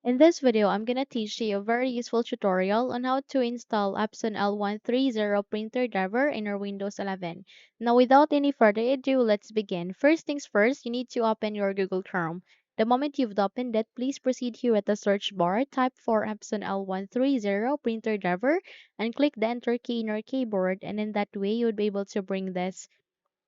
In this video, I'm gonna teach you a very useful tutorial on how to install Epson L130 printer driver in your Windows 11. Now, without any further ado, let's begin. First things first, you need to open your Google Chrome. The moment you've opened it, please proceed here at the search bar, type for Epson L130 printer driver, and click the enter key in your keyboard, and in that way, you would be able to bring this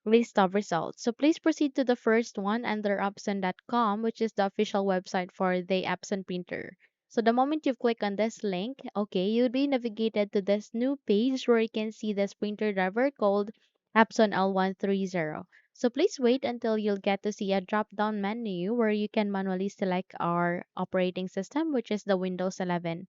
list of results. So please proceed to the first one under Epson.com, which is the official website for the Epson printer. So the moment you click on this link, okay, you'll be navigated to this new page where you can see this printer driver called Epson L130. So please wait until you'll get to see a drop-down menu where you can manually select our operating system, which is the Windows 11.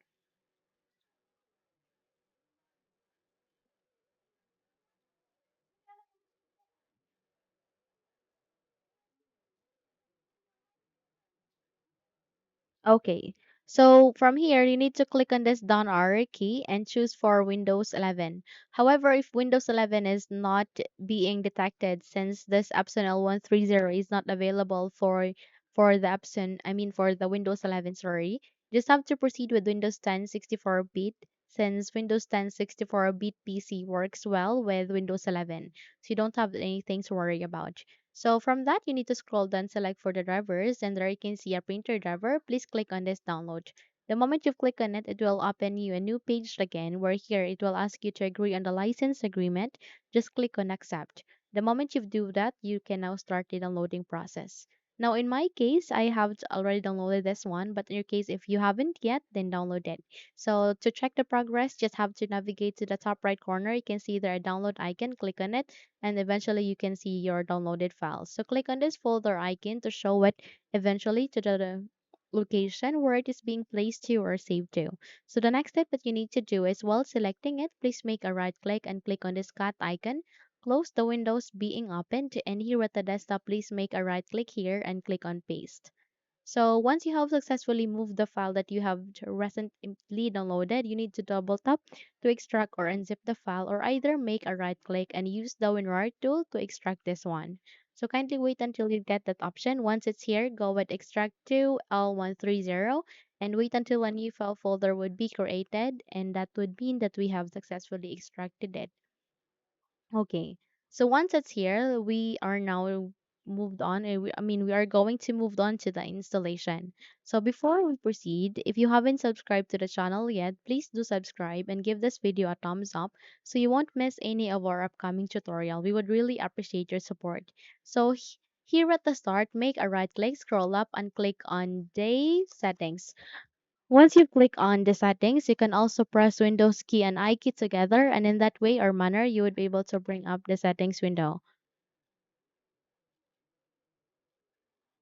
Okay, so from here, you need to click on this down arrow key and choose for Windows 11. However, if Windows 11 is not being detected since this Epson L130 is not available for the Epson, I mean for the Windows 11, sorry, just have to proceed with Windows 10 64-bit since Windows 10 64-bit PC works well with Windows 11. So you don't have anything to worry about. So from that, you need to scroll down, select for the drivers, and there you can see a printer driver. Please click on this download. The moment you click on it, it will open you a new page again where here it will ask you to agree on the license agreement. Just click on accept. The moment you do that, you can now start the downloading process. Now in my case, I have already downloaded this one, but in your case, if you haven't yet, then download it. So to check the progress, just have to navigate to the top right corner. You can see there a download icon, click on it, and eventually you can see your downloaded files. So click on this folder icon to show it eventually to the location where it is being placed to or saved to. So the next step that you need to do is while selecting it, please make a right click and click on this cat icon. Close the windows being opened, and here at the desktop, please make a right click here and click on paste. So once you have successfully moved the file that you have recently downloaded, you need to double tap to extract or unzip the file, or either make a right click and use the WinRAR tool to extract this one. So kindly wait until you get that option. Once it's here, go with extract to L130 and wait until a new file folder would be created, and that would mean that we have successfully extracted it. Okay. So once it's here, we are now moved on. We are going to move on to the installation. So before we proceed, if you haven't subscribed to the channel yet, please do subscribe and give this video a thumbs up so you won't miss any of our upcoming tutorial. We would really appreciate your support. So here at the start, make a right click, scroll up and click on day settings. Once you click on the settings, you can also press Windows key and I key together, and in that way or manner, you would be able to bring up the settings window.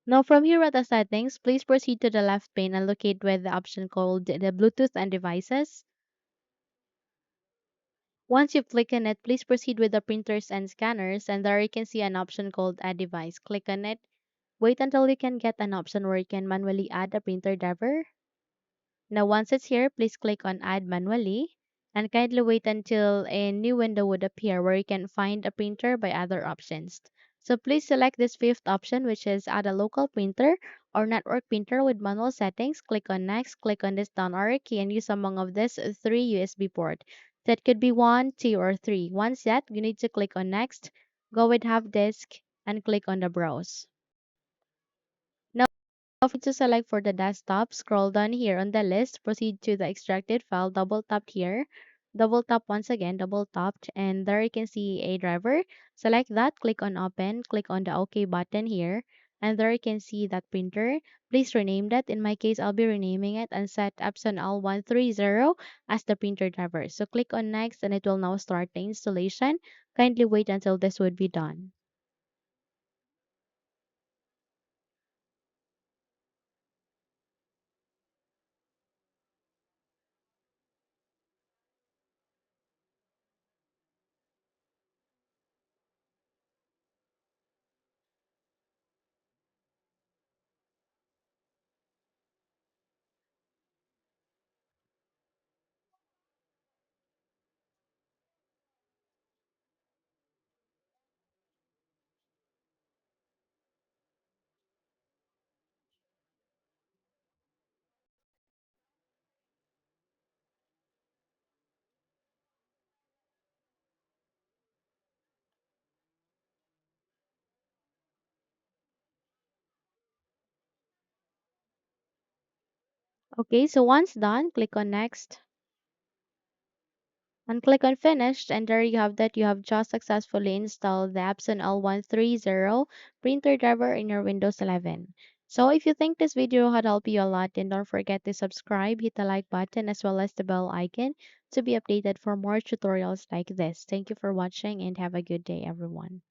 Now from here at the settings, please proceed to the left pane and locate with the option called the Bluetooth and devices. Once you click on it, please proceed with the printers and scanners, and there you can see an option called Add Device. Click on it. Wait until you can get an option where you can manually add a printer driver. Now, once it's here, please click on Add Manually and kindly wait until a new window would appear where you can find a printer by other options. So please select this fifth option, which is Add a local printer or network printer with manual settings. Click on Next, click on this down arrow key and use among of this three USB port. That could be one, two, or three. Once that, you need to click on Next, go with Half Disk, and click on the Browse. Now, to select for the desktop, scroll down here on the list, proceed to the extracted file, double tap here, double tap once again, double tapped, and there you can see a driver. Select that, click on open, click on the OK button here, and there you can see that printer. Please rename that. In my case, I'll be renaming it and set Epson L130 as the printer driver. So click on next and it will now start the installation. Kindly wait until this would be done. Okay, so once done, click on next and click on finished, and there you have that. You have just successfully installed the Epson L130 printer driver in your Windows 11. So if you think this video had helped you a lot, then don't forget to subscribe, hit the like button as well as the bell icon to be updated for more tutorials like this. Thank you for watching and have a good day everyone.